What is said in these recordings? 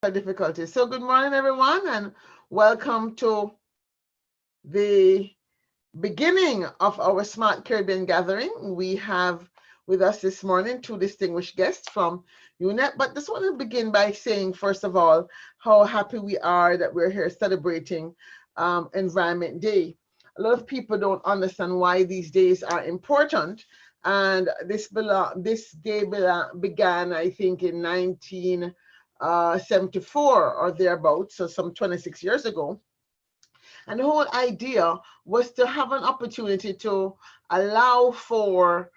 Difficulties. So good morning, everyone, and welcome to the beginning of our Smart Caribbean gathering. We have with us this morning two distinguished guests from UNEP, but just want to begin by saying, first of all, how happy we are that we're here celebrating Environment Day. A lot of people don't understand why these days are important, and this day began, I think, in 1974 or thereabouts, so some 26 years ago. And the whole idea was to have an opportunity to allow for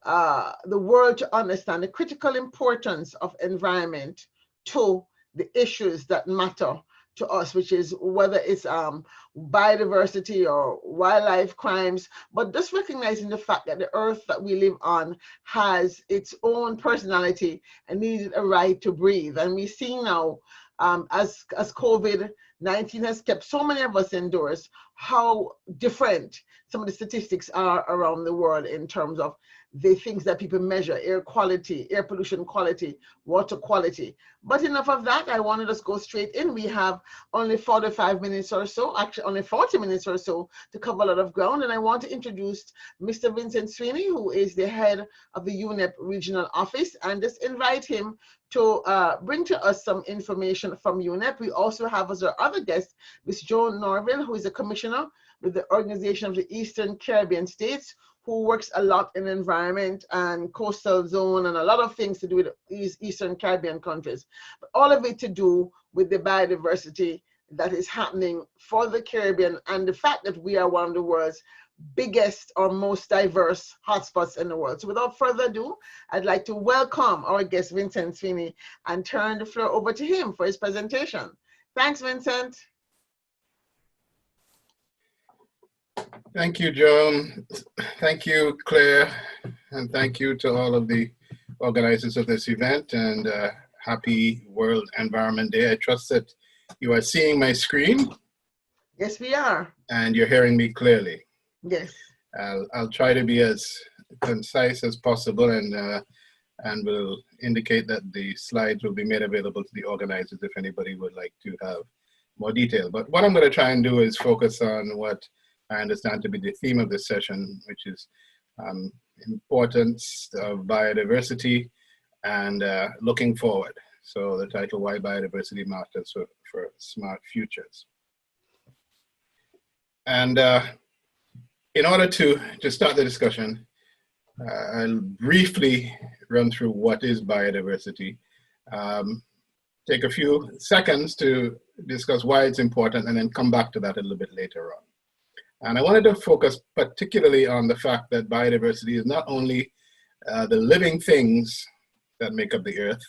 the world to understand the critical importance of environment to the issues that matter to us, which is whether it's biodiversity or wildlife crimes, but just recognizing the fact that the earth that we live on has its own personality and needs a right to breathe. And we see now, as COVID-19 has kept so many of us indoors, how different some of the statistics are around the world in terms of the things that people measure: air quality, air pollution quality, water quality. But enough of that. I wanted us to go straight in. We have only 45 minutes or so, actually only 40 minutes or so, to cover a lot of ground. And I want to introduce Mr. Vincent Sweeney, who is the head of the UNEP regional office, and just invite him to bring to us some information from UNEP. We also have as our other guest, Ms. Joan Norville, who is a commissioner with the Organization of the Eastern Caribbean States, who works a lot in environment and coastal zone and a lot of things to do with these Eastern Caribbean countries. But all of it to do with the biodiversity that is happening for the Caribbean and the fact that we are one of the world's biggest or most diverse hotspots in the world. So without further ado, I'd like to welcome our guest, Vincent Sweeney, and turn the floor over to him for his presentation. Thanks, Vincent. Thank you, Joan. Thank you, Claire. And thank you to all of the organizers of this event, and happy World Environment Day. I trust that you are seeing my screen. Yes, we are. And you're hearing me clearly. Yes. I'll try to be as concise as possible, and will indicate that the slides will be made available to the organizers if anybody would like to have more detail. But what I'm going to try and do is focus on what I understand to be the theme of this session, which is importance of biodiversity and looking forward. So the title, Why Biodiversity Matters for Smart Futures. And in order to start the discussion, I'll briefly run through what is biodiversity, take a few seconds to discuss why it's important, and then come back to that a little bit later on. And I wanted to focus particularly on the fact that biodiversity is not only the living things that make up the earth,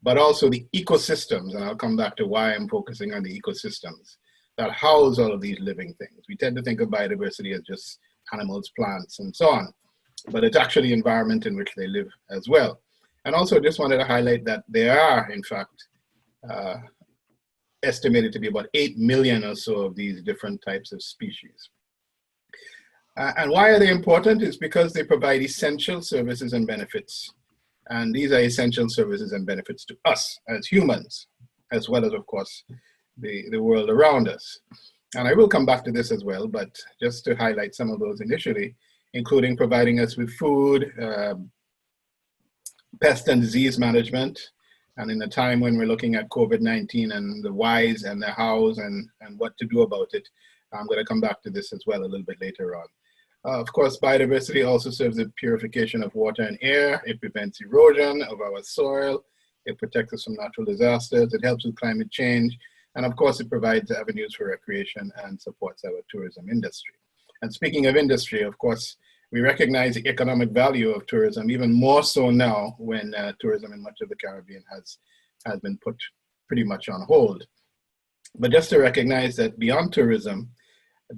but also the ecosystems, and I'll come back to why I'm focusing on the ecosystems that house all of these living things. We tend to think of biodiversity as just animals, plants, and so on, but it's actually the environment in which they live as well. And also just wanted to highlight that there are, in fact, estimated to be about 8 million or so of these different types of species. And why are they important? Is because they provide essential services and benefits. And these are essential services and benefits to us as humans, as well as, of course, the world around us. And I will come back to this as well, but just to highlight some of those initially, including providing us with food, pest and disease management, and in a time when we're looking at COVID-19 and the whys and the hows and what to do about it, I'm going to come back to this as well a little bit later on. Of course, biodiversity also serves the purification of water and air. It prevents erosion of our soil. It protects us from natural disasters. It helps with climate change. And of course, it provides avenues for recreation and supports our tourism industry. And speaking of industry, of course, we recognize the economic value of tourism, even more so now when tourism in much of the Caribbean has been put pretty much on hold. But just to recognize that beyond tourism,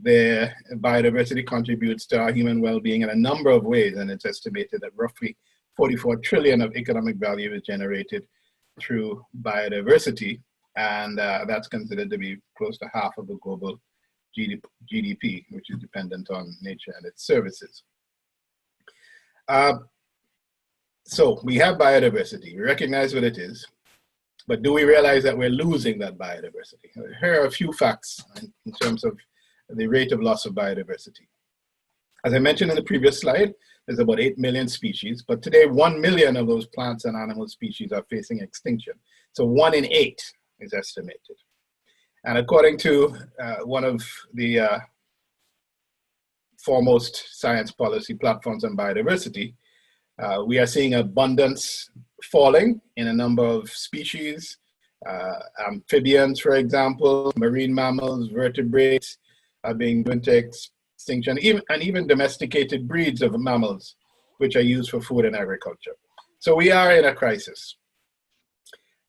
the biodiversity contributes to our human well-being in a number of ways, and it's estimated that roughly 44 trillion of economic value is generated through biodiversity, and that's considered to be close to half of the global GDP, which is dependent on nature and its services. So we have biodiversity. We recognize what it is. But do we realize that we're losing that biodiversity? Here are a few facts in terms of the rate of loss of biodiversity. As I mentioned in the previous slide, there's about 8 million species, but today 1 million of those plants and animal species are facing extinction. So 1 in 8 is estimated. And according to one of the foremost science policy platforms on biodiversity, we are seeing abundance falling in a number of species, amphibians, for example, marine mammals, vertebrates are being driven to extinction, and even domesticated breeds of mammals, which are used for food and agriculture. So we are in a crisis.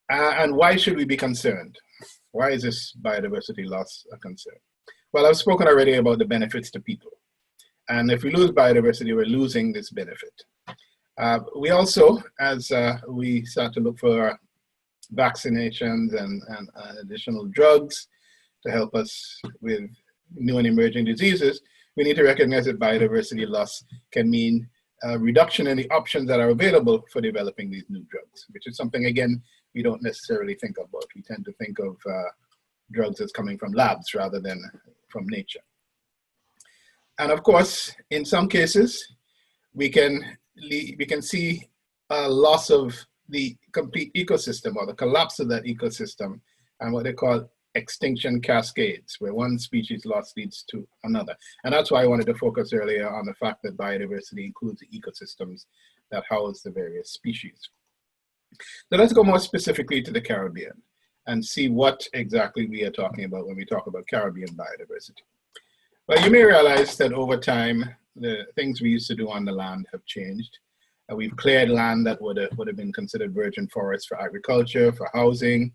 And why should we be concerned? Why is this biodiversity loss a concern? Well, I've spoken already about the benefits to people. And if we lose biodiversity, we're losing this benefit. We also, as we start to look for vaccinations and additional drugs to help us with new and emerging diseases, we need to recognize that biodiversity loss can mean a reduction in the options that are available for developing these new drugs, which is something, again, we don't necessarily think about. We tend to think of drugs as coming from labs rather than from nature. And of course, in some cases, we can see a loss of the complete ecosystem or the collapse of that ecosystem and what they call extinction cascades, where one species loss leads to another. And that's why I wanted to focus earlier on the fact that biodiversity includes the ecosystems that house the various species. So let's go more specifically to the Caribbean and see what exactly we are talking about when we talk about Caribbean biodiversity. Well, you may realize that over time, the things we used to do on the land have changed. We've cleared land that would have been considered virgin forests for agriculture, for housing.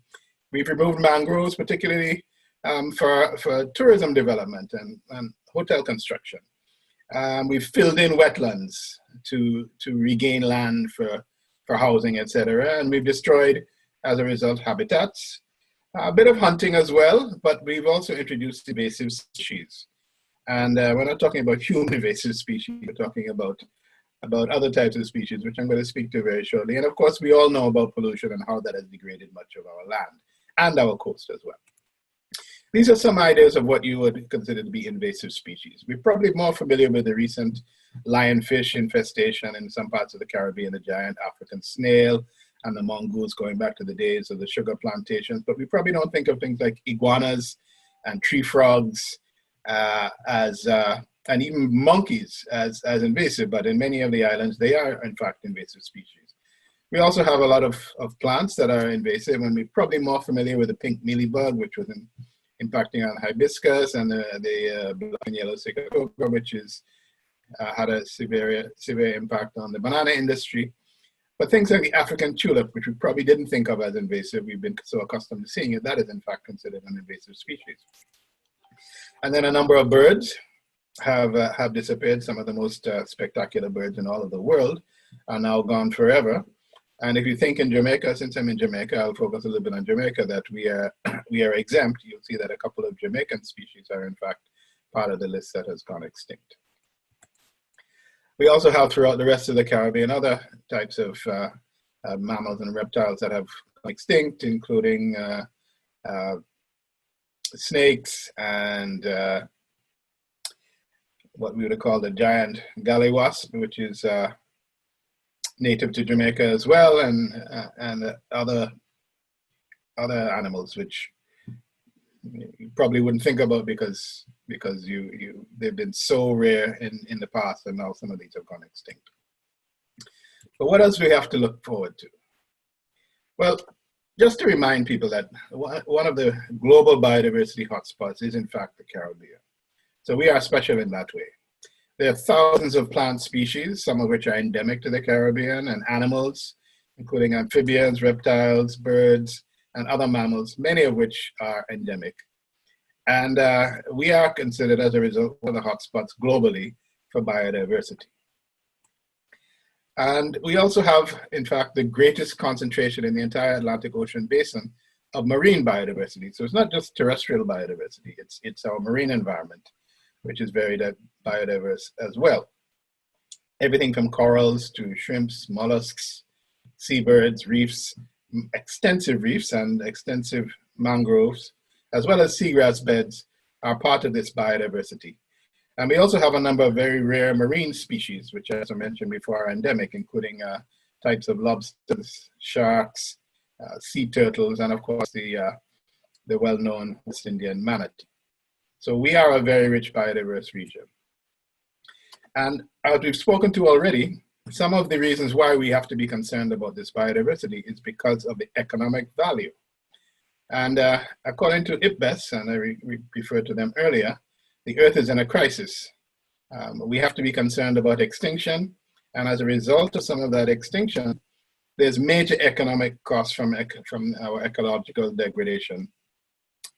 We've removed mangroves, particularly for tourism development and hotel construction. We've filled in wetlands to regain land for housing, etc. And we've destroyed, as a result, habitats. A bit of hunting as well, but we've also introduced invasive species. And we're not talking about human invasive species, we're talking about other types of species, which I'm going to speak to very shortly. And of course, we all know about pollution and how that has degraded much of our land and our coast as well. These are some ideas of what you would consider to be invasive species. We're probably more familiar with the recent lionfish infestation in some parts of the Caribbean, the giant African snail, and the mongoose going back to the days of the sugar plantations. But we probably don't think of things like iguanas and tree frogs and even monkeys as invasive, but in many of the islands, they are in fact invasive species. We also have a lot of plants that are invasive, and we're probably more familiar with the pink mealybug, which was impacting on hibiscus, and the black and yellow cicoca, which had a severe impact on the banana industry. But things like the African tulip, which we probably didn't think of as invasive, we've been so accustomed to seeing it, that is in fact considered an invasive species. And then a number of birds have disappeared. Some of the most spectacular birds in all of the world are now gone forever. And if you think in Jamaica, since I'm in Jamaica, I'll focus a little bit on Jamaica, that we are exempt. You'll see that a couple of Jamaican species are in fact part of the list that has gone extinct. We also have throughout the rest of the Caribbean other types of mammals and reptiles that have gone extinct, including snakes and what we would call the giant gallywasp, which is native to Jamaica as well, and other animals which you probably wouldn't think about because they've been so rare in the past, and now some of these have gone extinct. But what else do we have to look forward to? Well, just to remind people that one of the global biodiversity hotspots is in fact the Caribbean. So we are special in that way. There are thousands of plant species, some of which are endemic to the Caribbean, and animals, including amphibians, reptiles, birds, and other mammals, many of which are endemic. And we are considered, as a result, one of the hotspots globally for biodiversity. And we also have, in fact, the greatest concentration in the entire Atlantic Ocean basin of marine biodiversity. So it's not just terrestrial biodiversity, it's our marine environment, which is very biodiverse as well. Everything from corals to shrimps, mollusks, seabirds, reefs, extensive reefs and extensive mangroves, as well as seagrass beds, are part of this biodiversity. And we also have a number of very rare marine species, which, as I mentioned before, are endemic, including types of lobsters, sharks, sea turtles, and of course the well-known West Indian manatee. So we are a very rich biodiverse region. And as we've spoken to already, some of the reasons why we have to be concerned about this biodiversity is because of the economic value. And according to IPBES, and I referred to them earlier, the Earth is in a crisis. We have to be concerned about extinction. And as a result of some of that extinction, there's major economic costs from our ecological degradation.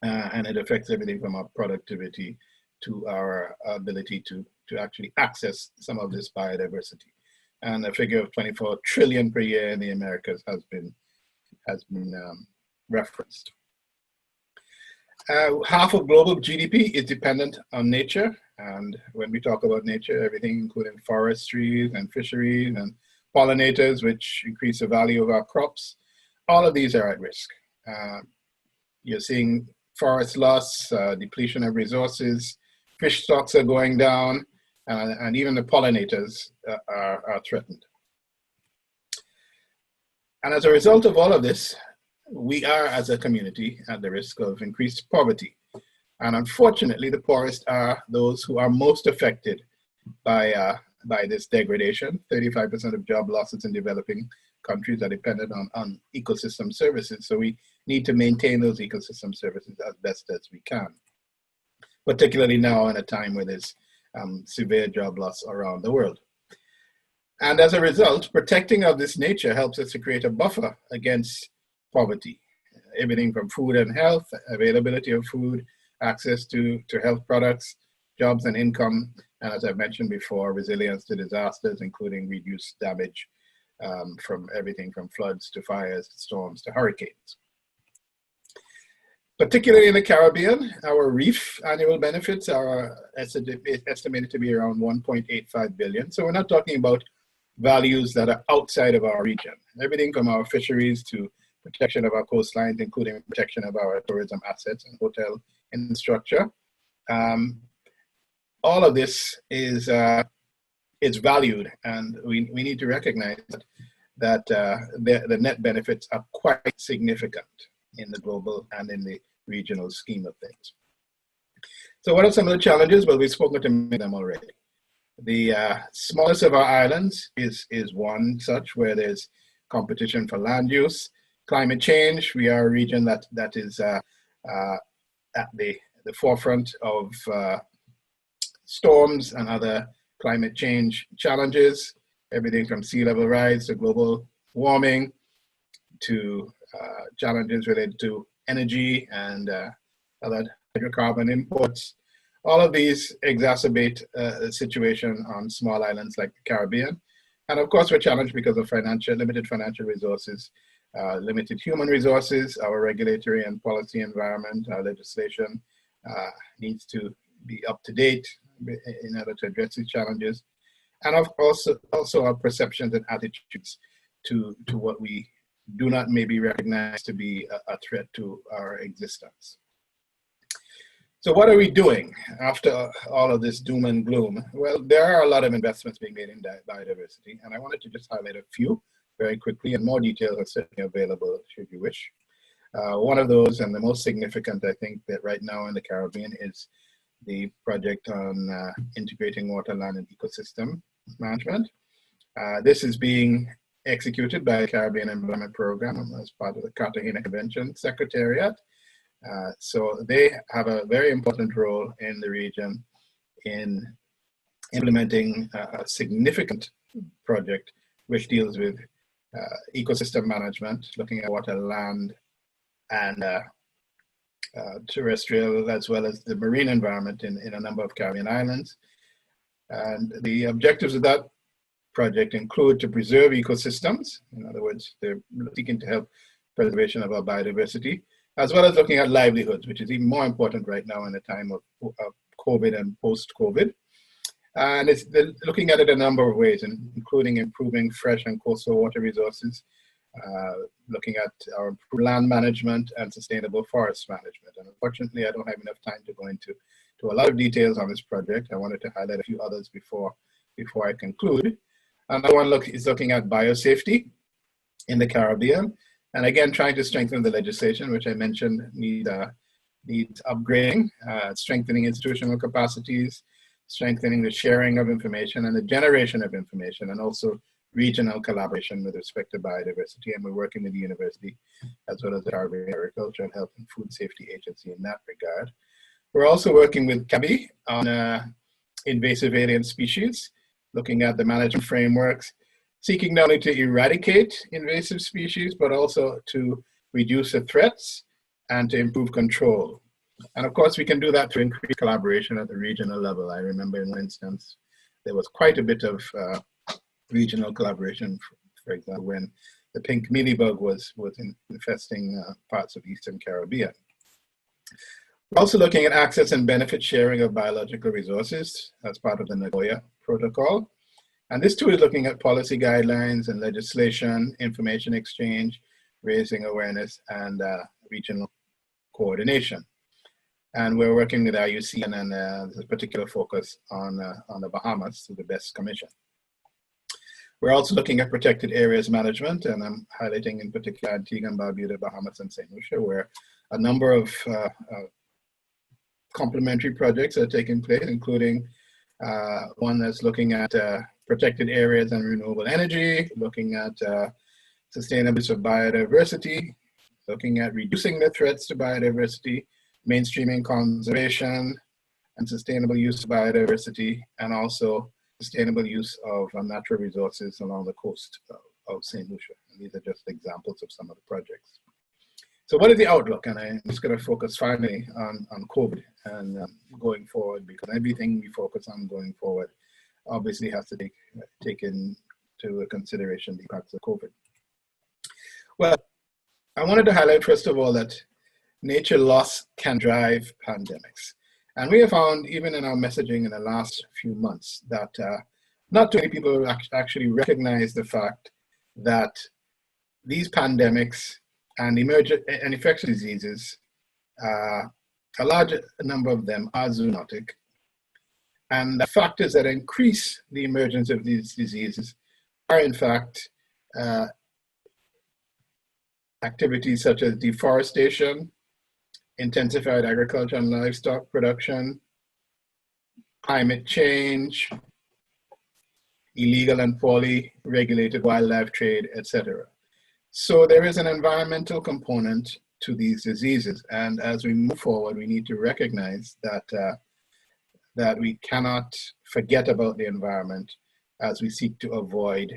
And it affects everything from our productivity to our ability to actually access some of this biodiversity. And a figure of 24 trillion per year in the Americas has been referenced. Half of global GDP is dependent on nature. And when we talk about nature, everything including forestry and fisheries and pollinators, which increase the value of our crops, all of these are at risk. You're seeing forest loss, depletion of resources, fish stocks are going down, and even the pollinators are threatened. And as a result of all of this, we are, as a community, at the risk of increased poverty. And unfortunately, the poorest are those who are most affected by this degradation. 35% of job losses in developing countries are dependent on ecosystem services. So we need to maintain those ecosystem services as best as we can, particularly now in a time where there's severe job loss around the world. And as a result, protecting of this nature helps us to create a buffer against poverty. Everything from food and health, availability of food, access to health products, jobs and income, and as I've mentioned before, resilience to disasters, including reduced damage from everything from floods to fires, to storms, to hurricanes. Particularly in the Caribbean, our reef annual benefits are estimated to be around 1.85 billion. So we're not talking about values that are outside of our region. Everything from our fisheries to protection of our coastlines, including protection of our tourism assets and hotel infrastructure. All of this is valued, and we need to recognize that the net benefits are quite significant in the global and in the regional scheme of things. So what are some of the challenges? Well, we've spoken to many of them already. The smallest of our islands is one such where there's competition for land use. Climate change, we are a region that is at the forefront of storms and other climate change challenges, everything from sea level rise to global warming to challenges related to energy and other hydrocarbon imports. All of these exacerbate the situation on small islands like the Caribbean. And of course, we're challenged because of limited financial resources, limited human resources. Our regulatory and policy environment, our legislation needs to be up to date in order to address these challenges. And also our perceptions and attitudes to what we do not maybe recognize to be a threat to our existence. So what are we doing after all of this doom and gloom? Well, there are a lot of investments being made in biodiversity, and I wanted to just highlight a few very quickly, and more details are certainly available should you wish. One of those, and the most significant, I think, that right now in the Caribbean is the project on integrating water, land, and ecosystem management. This is being executed by the Caribbean Environment Program as part of the Cartagena Convention Secretariat. So they have a very important role in the region in implementing a significant project which deals with ecosystem management, looking at water, land, and terrestrial, as well as the marine environment in a number of Caribbean islands. And the objectives of that project include to preserve ecosystems. In other words, they're seeking to help preservation of our biodiversity, as well as looking at livelihoods, which is even more important right now in the time of COVID and post-COVID. And they're looking at it a number of ways, including improving fresh and coastal water resources, looking at our land management and sustainable forest management. And unfortunately, I don't have enough time to go into a lot of details on this project. I wanted to highlight a few others before I conclude. Another one is looking at biosafety in the Caribbean. And again, trying to strengthen the legislation, which I mentioned needs upgrading, strengthening institutional capacities, strengthening the sharing of information and the generation of information, and also regional collaboration with respect to biodiversity. And we're working with the university as well as the Caribbean Agriculture and Health and Food Safety Agency in that regard. We're also working with CABI on invasive alien species, looking at the management frameworks, seeking not only to eradicate invasive species, but also to reduce the threats and to improve control. And of course, we can do that to increase collaboration at the regional level. I remember in one instance, there was quite a bit of regional collaboration, for example, when the pink mealybug was infesting parts of Eastern Caribbean. We're also looking at access and benefit sharing of biological resources as part of the Nagoya Protocol. And this too is looking at policy guidelines and legislation, information exchange, raising awareness, and regional coordination. And we're working with IUCN, and there's a particular focus on the Bahamas through the BEST Commission. We're also looking at protected areas management, and I'm highlighting in particular Antigua and Barbuda, Bahamas, and St. Lucia, where a number of complementary projects are taking place, including one that's looking at protected areas and renewable energy, looking at sustainable use of biodiversity, looking at reducing the threats to biodiversity, mainstreaming conservation and sustainable use of biodiversity, and also sustainable use of natural resources along the coast of St. Lucia. And these are just examples of some of the projects. So what is the outlook? And I'm just going to focus finally on COVID and going forward, because everything we focus on going forward obviously has to take into consideration the impacts of COVID. Well, I wanted to highlight first of all that nature loss can drive pandemics. And we have found, even in our messaging in the last few months, that not too many people actually recognize the fact that these pandemics and infectious diseases, a large number of them are zoonotic. And the factors that increase the emergence of these diseases are, in fact, activities such as deforestation, intensified agriculture and livestock production, climate change, illegal and poorly regulated wildlife trade, etc. So there is an environmental component to these diseases. And as we move forward, we need to recognize that we cannot forget about the environment as we seek to avoid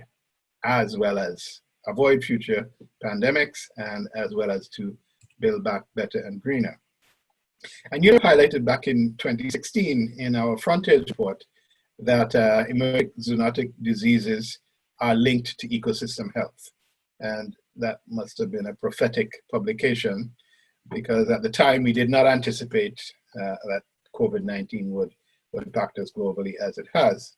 future pandemics, and as well as to build back better and greener. And UNEP highlighted back in 2016 in our frontage report that emerging zoonotic diseases are linked to ecosystem health. And that must have been a prophetic publication, because at the time we did not anticipate that COVID-19 would impact us globally as it has.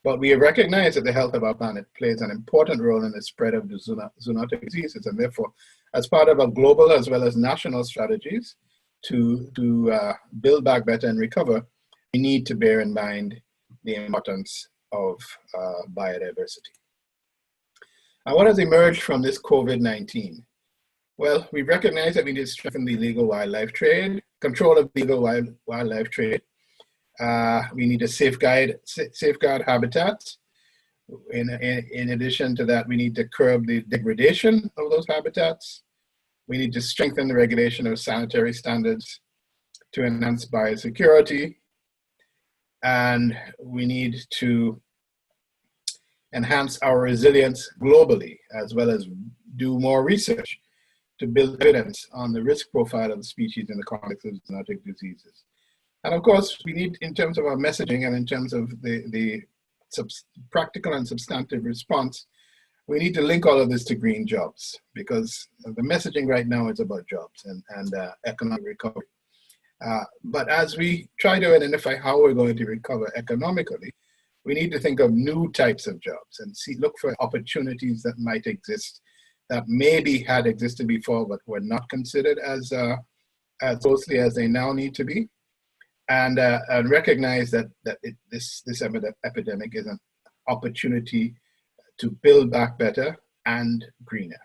But we recognize that the health of our planet plays an important role in the spread of the zoonotic diseases, and therefore, as part of our global as well as national strategies to build back better and recover, we need to bear in mind the importance of biodiversity. And what has emerged from this COVID-19? Well, we recognize that we need to strengthen the illegal wildlife trade, control of illegal wildlife trade. We need to safeguard habitats. In addition to that, we need to curb the degradation of those habitats. We need to strengthen the regulation of sanitary standards to enhance biosecurity. And we need to enhance our resilience globally, as well as do more research to build evidence on the risk profile of the species in the context of zoonotic diseases. And of course, we need, in terms of our messaging and in terms of the practical and substantive response, we need to link all of this to green jobs, because the messaging right now is about jobs and economic recovery. But as we try to identify how we're going to recover economically, we need to think of new types of jobs and look for opportunities that might exist that maybe had existed before but were not considered as closely as they now need to be, and recognize that this epidemic is an opportunity to build back better and greener.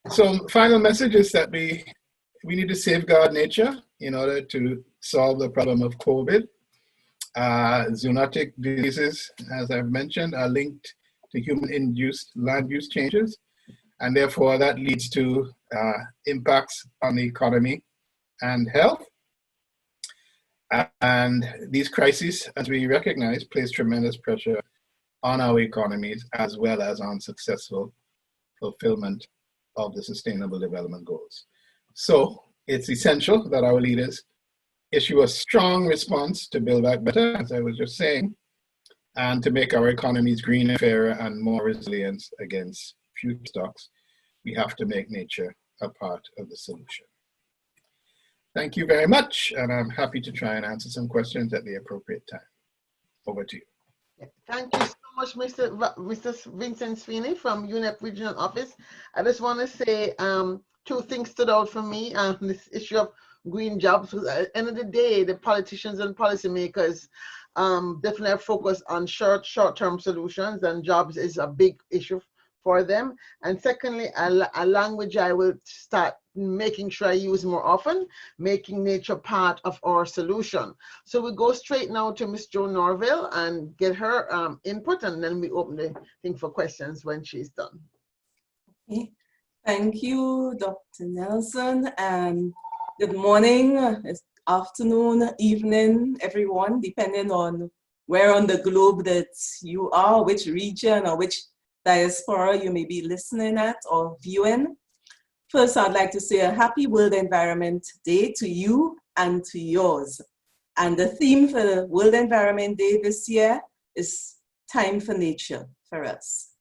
So final message is that we need to safeguard nature in order to solve the problem of COVID. Zoonotic diseases, as I've mentioned, are linked to human-induced land use changes, and therefore that leads to impacts on the economy and health. And these crises, as we recognize, place tremendous pressure on our economies as well as on successful fulfillment of the Sustainable Development Goals. So it's essential that our leaders issue a strong response to build back better, as I was just saying, and to make our economies greener, fairer, and more resilient against future shocks. We have to make nature a part of the solution. Thank you very much, and I'm happy to try and answer some questions at the appropriate time. Over to you. Thank you so much, Mr. Vincent Sweeney from UNEP Regional Office. I just want to say two things stood out for me on this issue of green jobs. At the end of the day, the politicians and policymakers definitely have focused on short-term solutions, and jobs is a big issue for them. And secondly, a language I will start making sure I use more often, making nature part of our solution. So we go straight now to Miss Joan Norville and get her input, and then we open the thing for questions when she's done. Okay. Thank you, Dr. Nelson, and good morning, afternoon, evening, everyone, depending on where on the globe that you are, which region or which diaspora you may be listening at or viewing. First, I'd like to say a happy World Environment Day to you and to yours. And the theme for the World Environment Day this year is time for nature for us.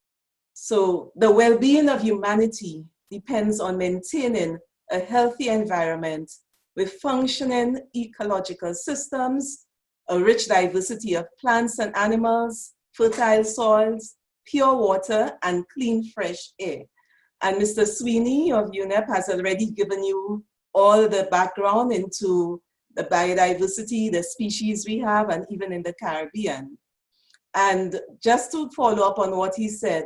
So the well-being of humanity depends on maintaining a healthy environment with functioning ecological systems, a rich diversity of plants and animals, fertile soils, pure water, and clean, fresh air. And Mr. Sweeney of UNEP has already given you all the background into the biodiversity, the species we have, and even in the Caribbean. And just to follow up on what he said,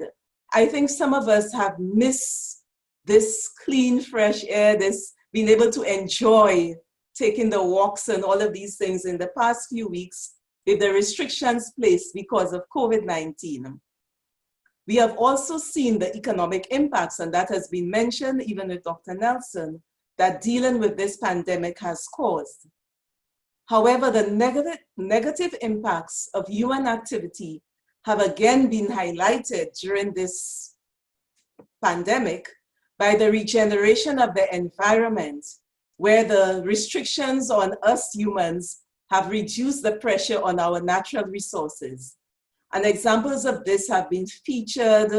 I think some of us have missed this clean, fresh air, this being able to enjoy taking the walks and all of these things in the past few weeks with the restrictions placed because of COVID-19. We have also seen the economic impacts, and that has been mentioned even with Dr. Nelson, that dealing with this pandemic has caused. However, the negative impacts of human activity have again been highlighted during this pandemic by the regeneration of the environment, where the restrictions on us humans have reduced the pressure on our natural resources. And examples of this have been featured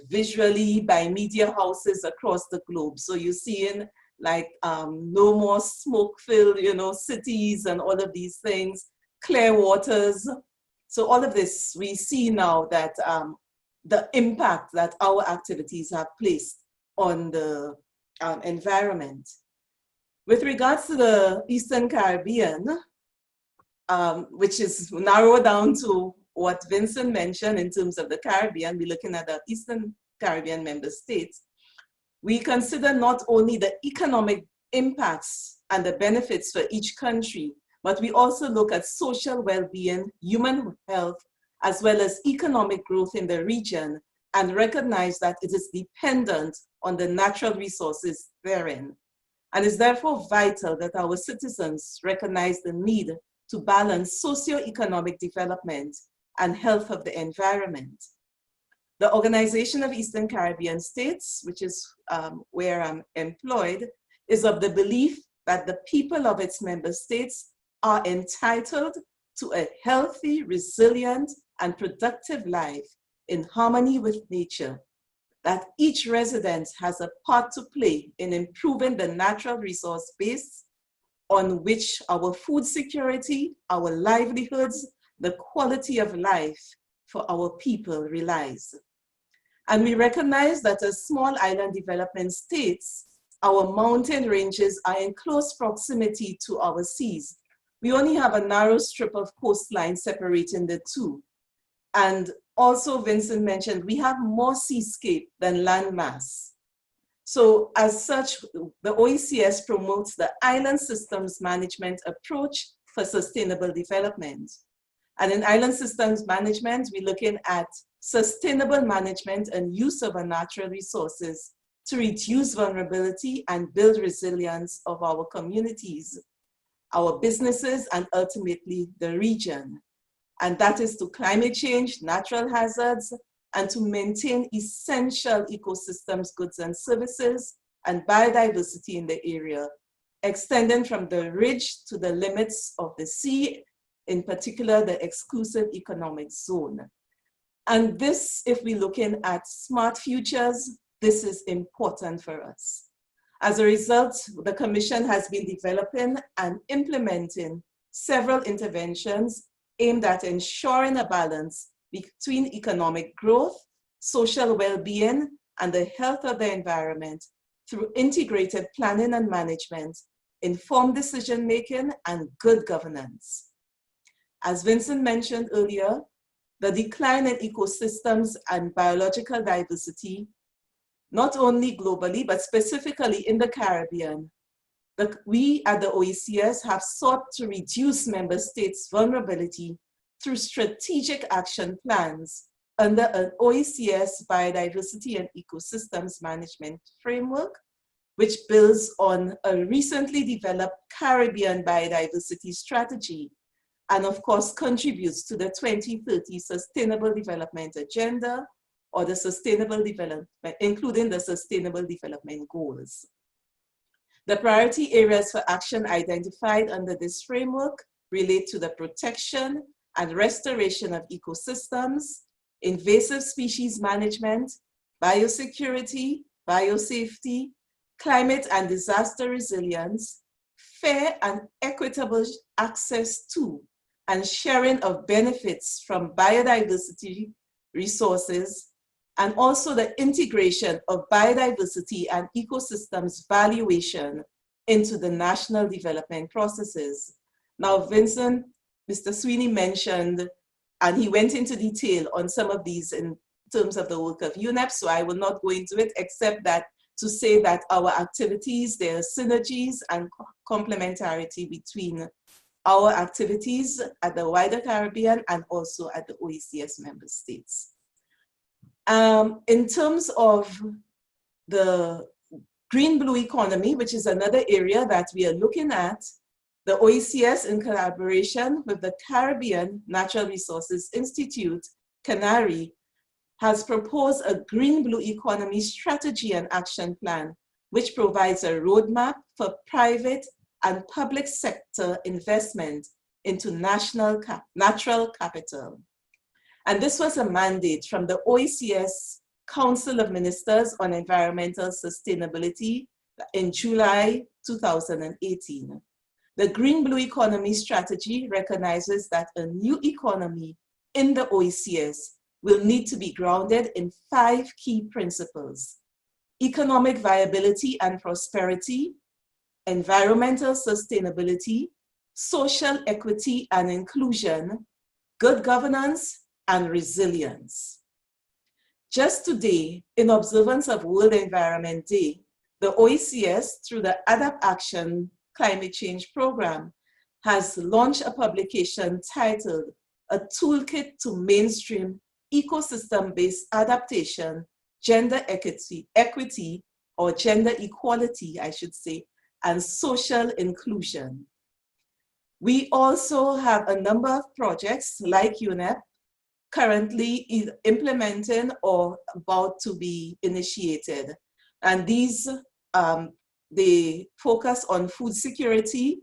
visually by media houses across the globe. So you're seeing like no more smoke-filled, cities and all of these things, clear waters. So all of this, we see now that the impact that our activities have placed on the environment. With regards to the Eastern Caribbean, which is narrowed down to what Vincent mentioned in terms of the Caribbean, we're looking at the Eastern Caribbean member states. We consider not only the economic impacts and the benefits for each country, but we also look at social well-being, human health, as well as economic growth in the region, and recognize that it is dependent on the natural resources therein. And it's therefore vital that our citizens recognize the need to balance socio-economic development and health of the environment. The Organization of Eastern Caribbean States, which is where I'm employed, is of the belief that the people of its member states are entitled to a healthy, resilient, and productive life in harmony with nature, that each resident has a part to play in improving the natural resource base on which our food security, our livelihoods, the quality of life for our people relies. And we recognize that as small island development states, our mountain ranges are in close proximity to our seas. We only have a narrow strip of coastline separating the two. And also Vincent mentioned, we have more seascape than land mass. So as such, the OECS promotes the island systems management approach for sustainable development. And in island systems management, we're looking at sustainable management and use of our natural resources to reduce vulnerability and build resilience of our communities, our businesses, and ultimately the region. And that is to climate change, natural hazards, and to maintain essential ecosystems, goods and services, and biodiversity in the area, extending from the ridge to the limits of the sea, in particular the exclusive economic zone. And this, if we're looking at smart futures, this is important for us. As a result, the Commission has been developing and implementing several interventions aimed at ensuring a balance between economic growth, social well-being, and the health of the environment through integrated planning and management, informed decision-making, and good governance. As Vincent mentioned earlier, the decline in ecosystems and biological diversity, not only globally, but specifically in the Caribbean, we at the OECS have sought to reduce member states' vulnerability through strategic action plans under an OECS Biodiversity and Ecosystems Management Framework, which builds on a recently developed Caribbean biodiversity strategy, and of course contributes to the 2030 Sustainable Development Agenda, or the Sustainable Development, including the Sustainable Development Goals. The priority areas for action identified under this framework relate to the protection and restoration of ecosystems, invasive species management, biosecurity, biosafety, climate and disaster resilience, fair and equitable access to and sharing of benefits from biodiversity resources, and also the integration of biodiversity and ecosystems valuation into the national development processes. Now, Vincent, Mr. Sweeney mentioned, and he went into detail on some of these in terms of the work of UNEP, so I will not go into it except that to say that our activities, there are synergies and complementarity between our activities at the wider Caribbean and also at the OECS member states. In terms of the green-blue economy, which is another area that we are looking at, the OECS, in collaboration with the Caribbean Natural Resources Institute, CANARI, has proposed a green-blue economy strategy and action plan, which provides a roadmap for private and public sector investment into natural capital. And this was a mandate from the OECS Council of Ministers on Environmental Sustainability in July 2018. The Green Blue Economy Strategy recognizes that a new economy in the OECS will need to be grounded in 5 key principles: economic viability and prosperity, environmental sustainability, social equity and inclusion, good governance, and resilience. Just today, in observance of World Environment Day, the OECS, through the ADAPT Action Climate Change Program, has launched a publication titled A Toolkit to Mainstream Ecosystem-Based Adaptation, Gender Equity, or Gender Equality, I should say, and Social Inclusion. We also have a number of projects like UNEP currently implementing or about to be initiated. And these, they focus on food security,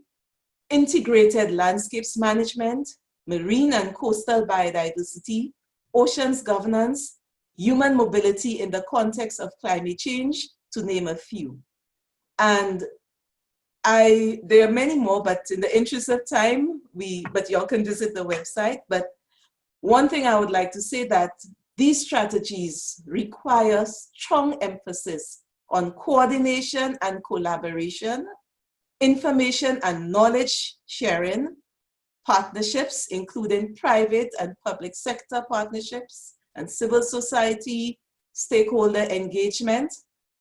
integrated landscapes management, marine and coastal biodiversity, oceans governance, human mobility in the context of climate change, to name a few. And there are many more, but in the interest of time, but y'all can visit the website. But one thing I would like to say that these strategies require strong emphasis on coordination and collaboration, information and knowledge sharing, partnerships, including private and public sector partnerships, and civil society, stakeholder engagement,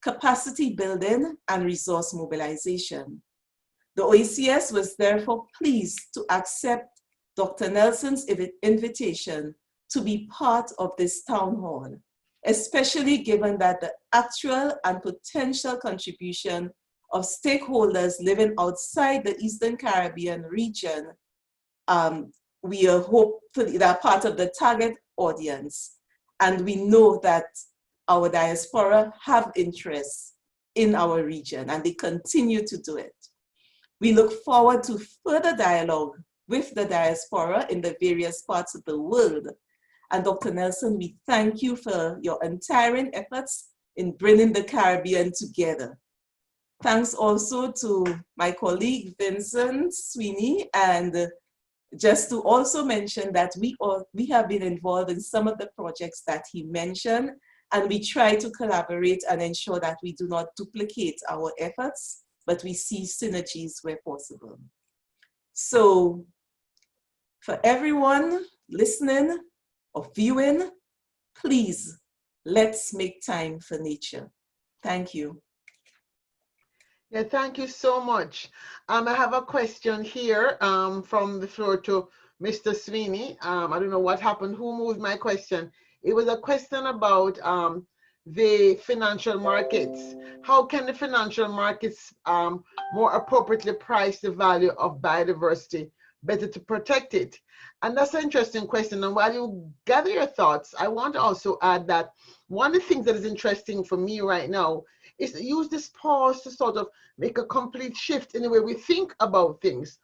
capacity building, and resource mobilization. The OECS was therefore pleased to accept Dr. Nelson's invitation to be part of this town hall, especially given that the actual and potential contribution of stakeholders living outside the Eastern Caribbean region, we are hopefully that part of the target audience. And we know that our diaspora have interests in our region and they continue to do it. We look forward to further dialogue with the diaspora in the various parts of the world. And Dr. Nelson, we thank you for your untiring efforts in bringing the Caribbean together. Thanks also to my colleague, Vincent, Sweeney, and just to also mention that we have been involved in some of the projects that he mentioned, and we try to collaborate and ensure that we do not duplicate our efforts, but we see synergies where possible. So for everyone listening or viewing, please, let's make time for nature. Thank you. Yeah, thank you so much. I have a question here from the floor to Mr. Sweeney. I don't know what happened. Who moved my question? It was a question about the financial markets. How can the financial markets more appropriately price the value of biodiversity, better to protect it? And that's an interesting question. And while you gather your thoughts, I want to also add that one of the things that is interesting for me right now is to use this pause to sort of make a complete shift in the way we think about things.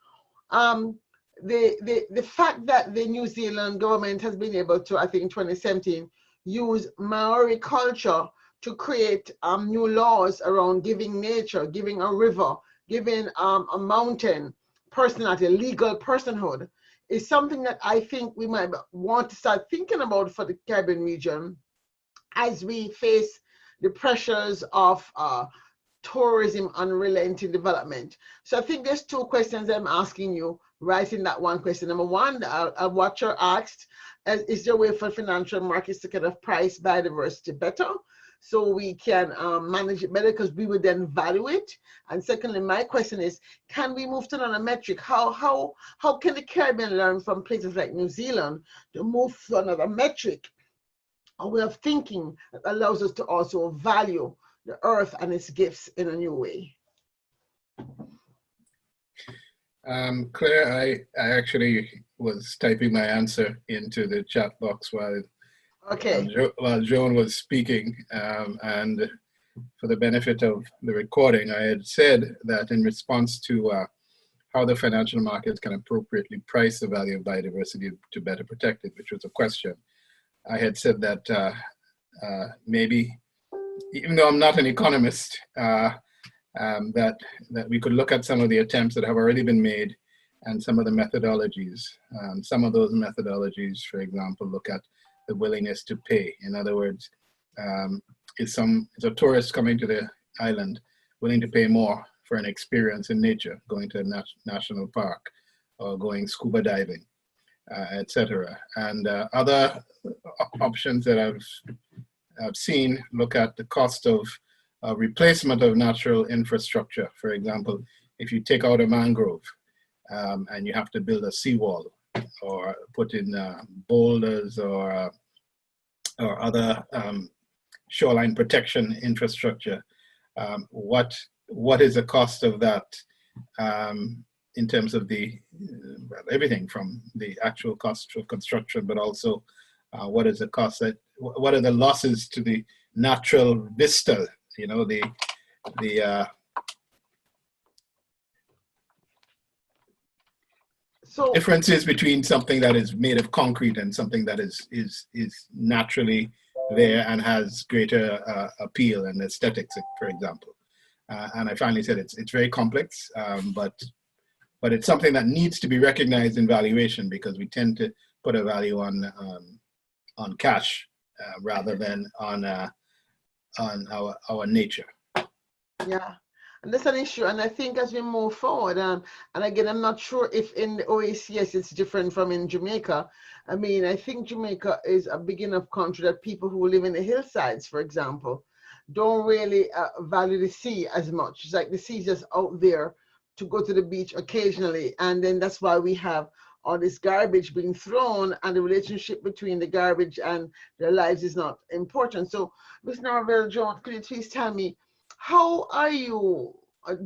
The fact that the New Zealand government has been able to, I think in 2017, use Maori culture to create new laws around giving nature, giving a river, giving a mountain personality, legal personhood, is something that I think we might want to start thinking about for the Caribbean region as we face the pressures of tourism and unrelenting development. So I think there's two questions I'm asking you right in that one question. Number one, what you're asked, is there a way for financial markets to kind of price biodiversity better so we can manage it better because we would then value it? And secondly, my question is, can we move to another metric? How can the Caribbean learn from places like New Zealand to move to another metric, a way of thinking that allows us to also value the earth and its gifts in a new way? Claire, I actually was typing my answer into the chat box while Joan was speaking, and for the benefit of the recording, I had said that in response to how the financial markets can appropriately price the value of biodiversity to better protect it, which was a question. I had said that maybe, even though I'm not an economist, that we could look at some of the attempts that have already been made and some of the methodologies. Some of those methodologies, for example, look at the willingness to pay. In other words, is a tourist coming to the island willing to pay more for an experience in nature, going to a national park or going scuba diving, etc. And other options that I've seen look at the cost of replacement of natural infrastructure. For example, if you take out a mangrove and you have to build a seawall or put in boulders or other shoreline protection infrastructure, what is the cost of that in terms of the everything from the actual cost of construction, but also what is the cost that what are the losses to the natural vista? You know, the differences between something that is made of concrete and something that is naturally there and has greater appeal and aesthetics, for example. And I finally said it's very complex, but it's something that needs to be recognized in valuation, because we tend to put a value on cash rather than on our nature. Yeah, and that's an issue. And I think as we move forward, and again, I'm not sure if in the OECS it's different from in Jamaica. I mean, I think Jamaica is a big enough country that people who live in the hillsides, for example, don't really value the sea as much. It's like the sea's just out there to go to the beach occasionally. And then that's why we have all this garbage being thrown, and the relationship between the garbage and their lives is not important. So, Ms. Norville, Joan, could you please tell me, how are you,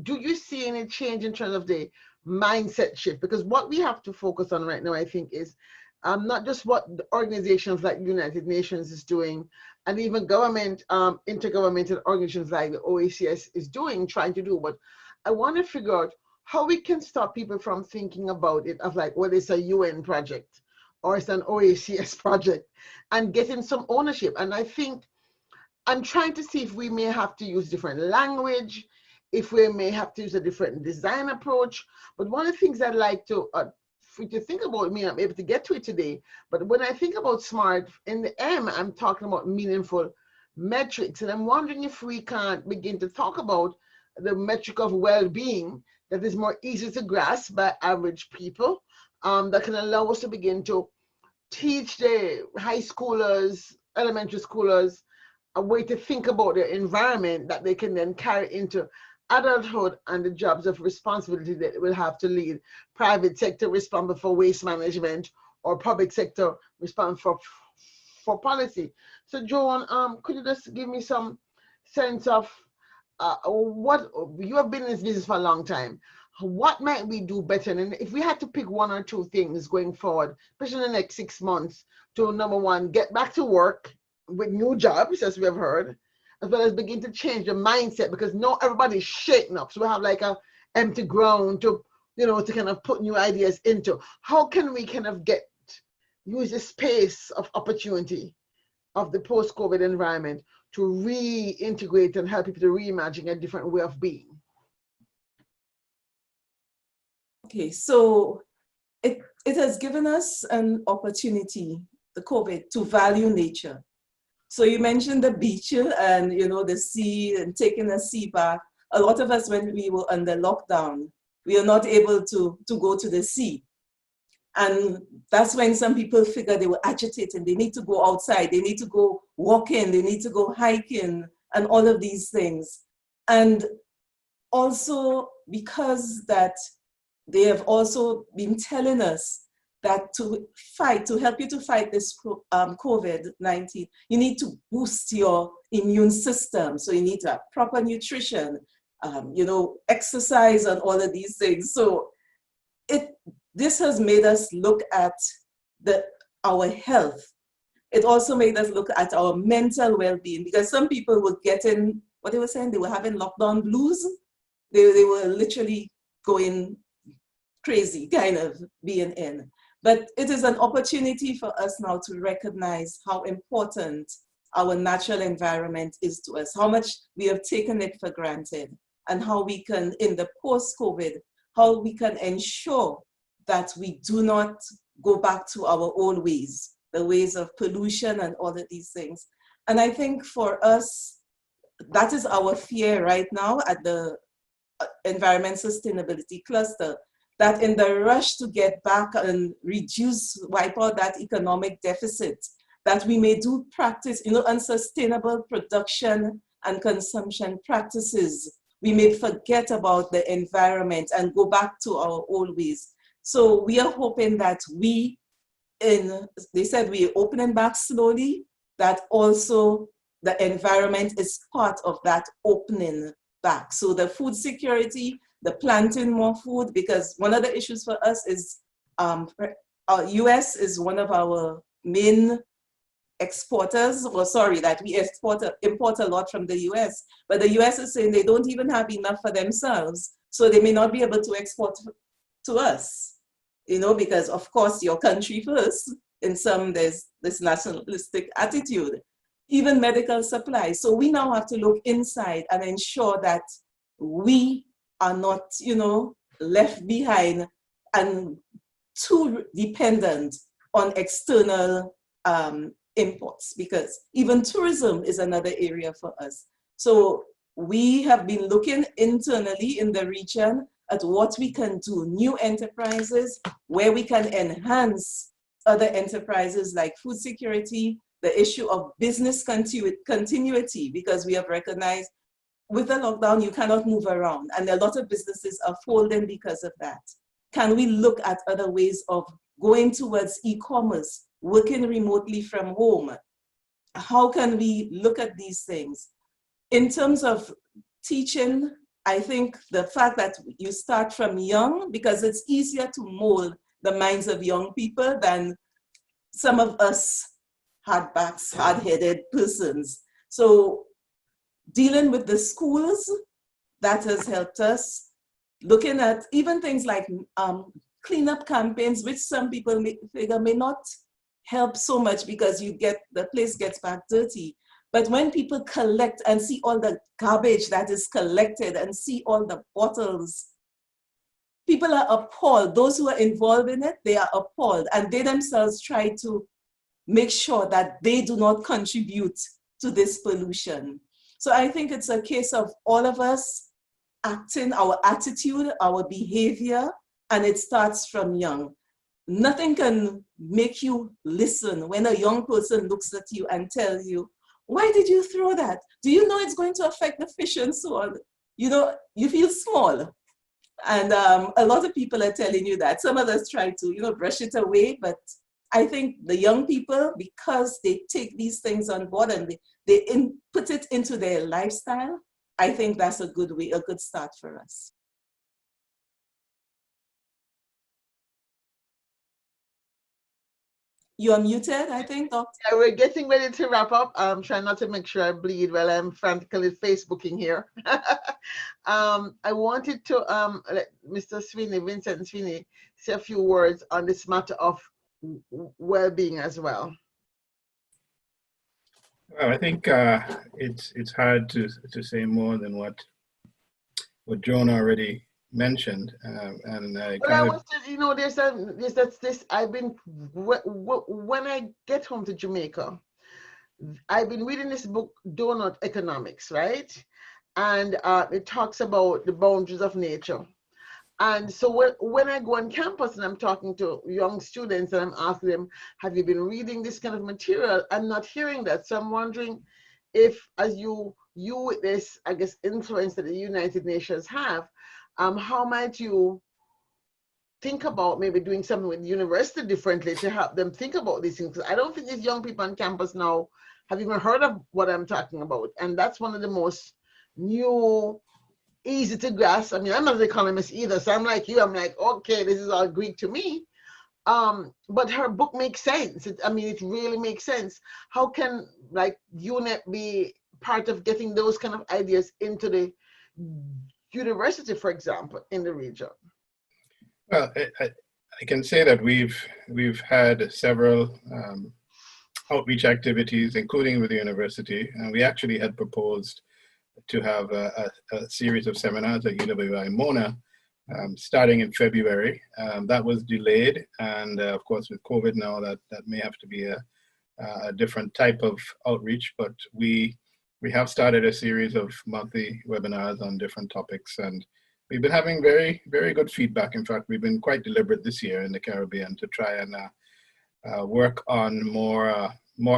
do you see any change in terms of the mindset shift? Because what we have to focus on right now, I think, is not just what the organizations like United Nations is doing, and even government, intergovernmental organizations like the OECS is doing, trying to do, but I want to figure out how we can stop people from thinking about it of like, well, it's a UN project or it's an OECS project, and getting some ownership. And I think I'm trying to see if we may have to use different language, if we may have to use a different design approach. But one of the things I'd like to think about, me, I'm able to get to it today, but when I think about SMART, in the M, I'm talking about meaningful metrics. And I'm wondering if we can't begin to talk about the metric of well-being that is more easy to grasp by average people, that can allow us to begin to teach the high schoolers, elementary schoolers, a way to think about their environment that they can then carry into adulthood and the jobs of responsibility that they will have to lead. Private sector responsible for waste management, or public sector responsible for policy. So Joan, could you just give me some sense of what, you have been in this business for a long time, what might we do better? And if we had to pick one or two things going forward, especially in the next 6 months, to number one, get back to work with new jobs, as we have heard, as well as begin to change the mindset, because not everybody's shaking up. So we have like a empty ground to, to kind of put new ideas into. How can we kind of use the space of opportunity of the post-COVID environment to reintegrate and help people to reimagine a different way of being? Okay, so it has given us an opportunity, the COVID, to value nature. So you mentioned the beach and the sea and taking a sea bath. A lot of us, when we were under lockdown, we are not able to go to the sea. And that's when some people figure they were agitated. They need to go outside. They need to go walking. They need to go hiking and all of these things. And also because that they have also been telling us that to help you to fight this COVID-19, you need to boost your immune system. So you need to have proper nutrition, exercise and all of these things. So this has made us look at our health. It also made us look at our mental well-being, because some people were getting, what they were saying, they were having lockdown blues. They were literally going crazy, kind of being in. But it is an opportunity for us now to recognize how important our natural environment is to us, how much we have taken it for granted, and how we can, in the post-COVID, how we can ensure that we do not go back to our old ways, the ways of pollution and all of these things. And I think for us, that is our fear right now at the Environment Sustainability Cluster, that in the rush to get back and wipe out that economic deficit, that we may do practice, unsustainable production and consumption practices. We may forget about the environment and go back to our old ways. So we are hoping that they said we're opening back slowly, that also the environment is part of that opening back. So the food security, the planting more food, because one of the issues for us is US is one of our main exporters, that we import a lot from the US, but the US is saying they don't even have enough for themselves, so they may not be able to export to us, because of course your country first. In some, there's this nationalistic attitude, even medical supplies. So we now have to look inside and ensure that we are not, left behind and too dependent on external imports, because even tourism is another area for us. So we have been looking internally in the region at what we can do, new enterprises, where we can enhance other enterprises like food security, the issue of business continuity, because we have recognized with the lockdown, you cannot move around, and a lot of businesses are folding because of that. Can we look at other ways of going towards e-commerce, working remotely from home? How can we look at these things? In terms of teaching, I think the fact that you start from young, because it's easier to mold the minds of young people than some of us hardbacks, hard-headed persons. So dealing with the schools, that has helped us. Looking at even things like cleanup campaigns, which some people figure may not help so much because the place gets back dirty. But when people collect and see all the garbage that is collected and see all the bottles, people are appalled. Those who are involved in it, they are appalled. And they themselves try to make sure that they do not contribute to this pollution. So I think it's a case of all of us acting, our attitude, our behavior, and it starts from young. Nothing can make you listen when a young person looks at you and tells you, why did you throw that? Do you know it's going to affect the fish and so on? You know, you feel small. And a lot of people are telling you that. Some of us try to, brush it away, but I think the young people, because they take these things on board and they put it into their lifestyle, I think that's a good way, a good start for us. You are muted, I think, Doctor. Yeah, we're getting ready to wrap up. I'm trying not to make sure I bleed while I'm frantically Facebooking here. I wanted to let Mr. Sweeney, Vincent Sweeney, say a few words on this matter of well-being as well. Well, I think it's hard to say more than what Joan already mentioned, and I well, I was just, there's I've been when I get home to Jamaica, I've been reading this book, Donut Economics, right? And it talks about the boundaries of nature. And so when I go on campus and I'm talking to young students and I'm asking them, have you been reading this kind of material? I'm not hearing that. So I'm wondering if, as you with this, I guess, influence that the United Nations have, how might you think about maybe doing something with the university differently to help them think about these things? Because I don't think these young people on campus now have even heard of what I'm talking about. And that's one of the most new, easy to grasp. I mean, I'm not an economist either, so I'm like you. I'm like, okay, this is all Greek to me. But her book makes sense. It really makes sense. How can like UNEP be part of getting those kind of ideas into the university, for example, in the region? Well, I can say that we've had several outreach activities, including with the university, and we actually had proposed to have a series of seminars at UWI Mona starting in February. That was delayed, and of course with COVID now, that may have to be a different type of outreach, but we have started a series of monthly webinars on different topics, and we've been having very, very good feedback. In fact, we've been quite deliberate this year in the Caribbean to try and work on more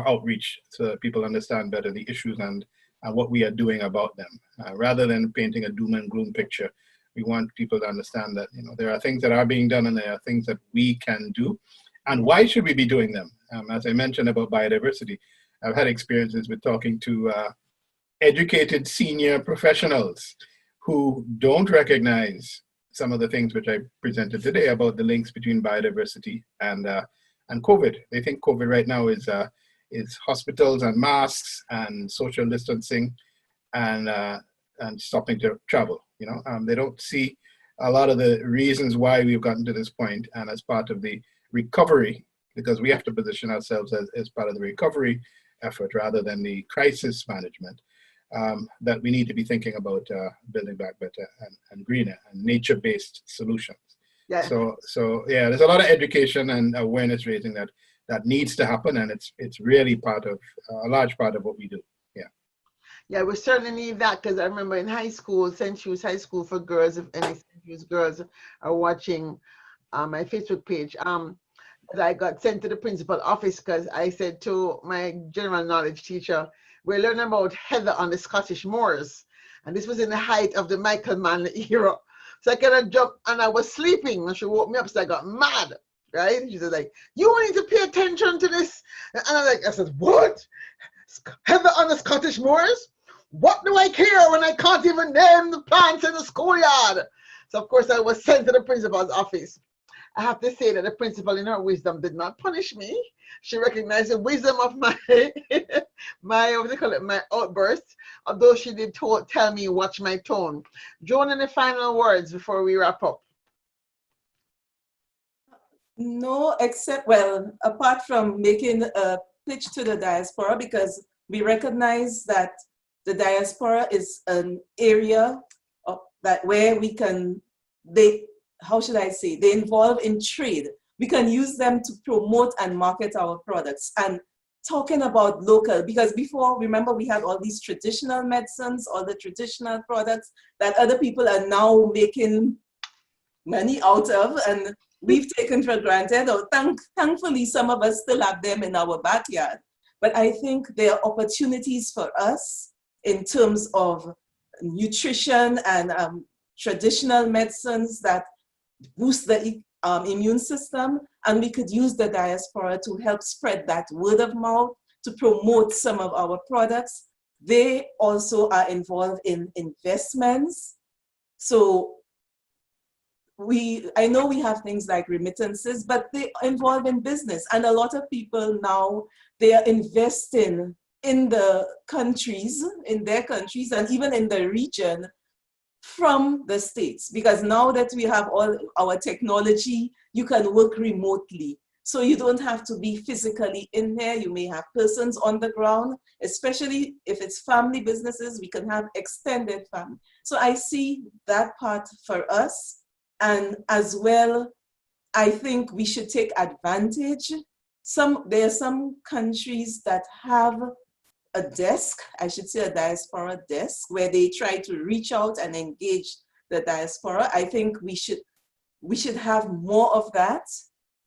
outreach so that people understand better the issues and what we are doing about them. Rather than painting a doom and gloom picture, we want people to understand that there are things that are being done and there are things that we can do. And why should we be doing them? As I mentioned about biodiversity, I've had experiences with talking to educated senior professionals who don't recognize some of the things which I presented today about the links between biodiversity and COVID. They think COVID right now is hospitals and masks and social distancing and stopping to travel. They don't see a lot of the reasons why we've gotten to this point, and as part of the recovery, because we have to position ourselves as part of the recovery effort rather than the crisis management, that we need to be thinking about building back better and greener and nature-based solutions. Yeah. So yeah, there's a lot of education and awareness raising that that needs to happen, and it's really part of a large part of what we do. Yeah, we certainly need that, because I remember in high school, St. Hugh's High School for Girls, if any St. Hugh's girls are watching my Facebook page, that I got sent to the principal office because I said to my general knowledge teacher, we're learning about heather on the Scottish moors. And this was in the height of the Michael Manley era. So I kind of jumped, and I was sleeping, and she woke me up, so I got mad, right? She said, like, you need to pay attention to this. And I said, what? Heather on the Scottish moors? What do I care when I can't even name the plants in the schoolyard? So of course I was sent to the principal's office. I have to say that the principal, in her wisdom, did not punish me. She recognized the wisdom of my my outbursts, although she did tell me watch my tone. Joan, any final words before we wrap up? No, except, well, apart from making a pitch to the diaspora, because we recognize that the diaspora is an area where we can, how should I say, they involve in trade. We can use them to promote and market our products. And talking about local, because before, remember, we had all these traditional medicines, all the traditional products that other people are now making money out of, and we've taken for granted, or thankfully some of us still have them in our backyard. But I think there are opportunities for us in terms of nutrition and traditional medicines that boost the immune system, and we could use the diaspora to help spread that word of mouth, to promote some of our products. They also are involved in investments. So I know we have things like remittances, but they involve in business. And a lot of people now, they are investing in the countries, in their countries, and even in the region from the States. Because now that we have all our technology, you can work remotely. So you don't have to be physically in there. You may have persons on the ground, especially if it's family businesses, we can have extended family. So I see that part for us. And as well, I think we should take advantage. There are some countries that have a desk, I should say a diaspora desk, where they try to reach out and engage the diaspora. I think we should have more of that.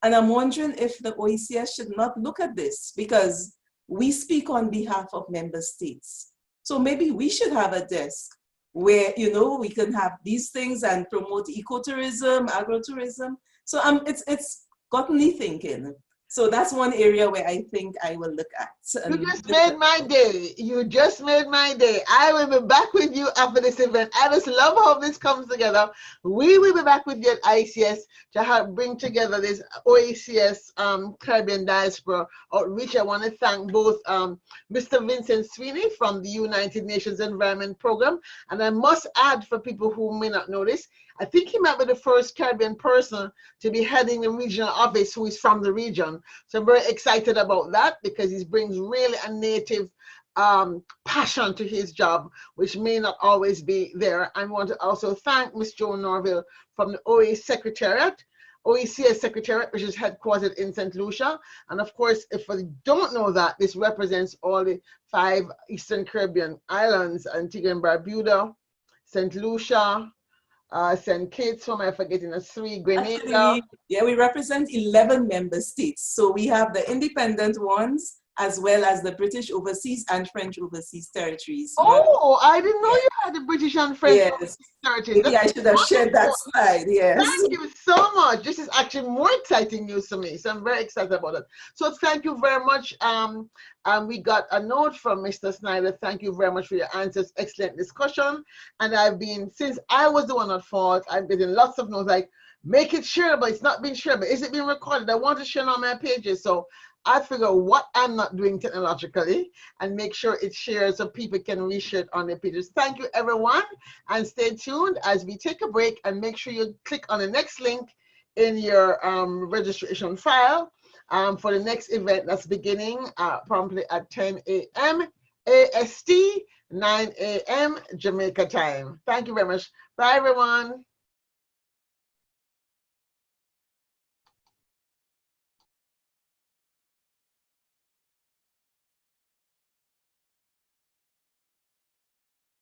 And I'm wondering if the OECS should not look at this, because we speak on behalf of member states. So maybe we should have a desk where, you know, we can have these things and promote ecotourism, agrotourism. So it's gotten me thinking. So that's one area where I think I will look at. You just made my day. You just made my day. I will be back with you after this event. I just love how this comes together. We will be back with you at ICS to help bring together this OECS Caribbean Diaspora Outreach. I want to thank both Mr. Vincent Sweeney from the United Nations Environment Program. And I must add, for people who may not know this, I think he might be the first Caribbean person to be heading the regional office who is from the region. So I'm very excited about that, because he brings really a native passion to his job, which may not always be there. I want to also thank Ms. Joan Norville from the OECS Secretariat, which is headquartered in St. Lucia. And of course, if you don't know that, this represents all the 5 Eastern Caribbean islands: Antigua and Barbuda, St. Lucia, St. Kitts, who am I forgetting? 3, Grenada. Actually, yeah, we represent 11 member states. So we have the independent ones, as well as the British overseas and French overseas territories. Oh, I didn't know you had the British and French overseas territories. Maybe I should have shared that slide, yes. Thank you so much. This is actually more exciting news to me, so I'm very excited about it. So thank you very much. We got a note from Mr. Snyder. Thank you very much for your answers. Excellent discussion. And since I was the one at fault, I've been in lots of notes like, make it shareable. It's not being shareable. Is it being recorded? I want to share on my pages. So I figure what I'm not doing technologically and make sure it's shared so people can reshare it on their pages. Thank you, everyone. And stay tuned as we take a break, and make sure you click on the next link in your registration file for the next event that's beginning promptly at 10 a.m. AST, 9 a.m. Jamaica time. Thank you very much. Bye, everyone.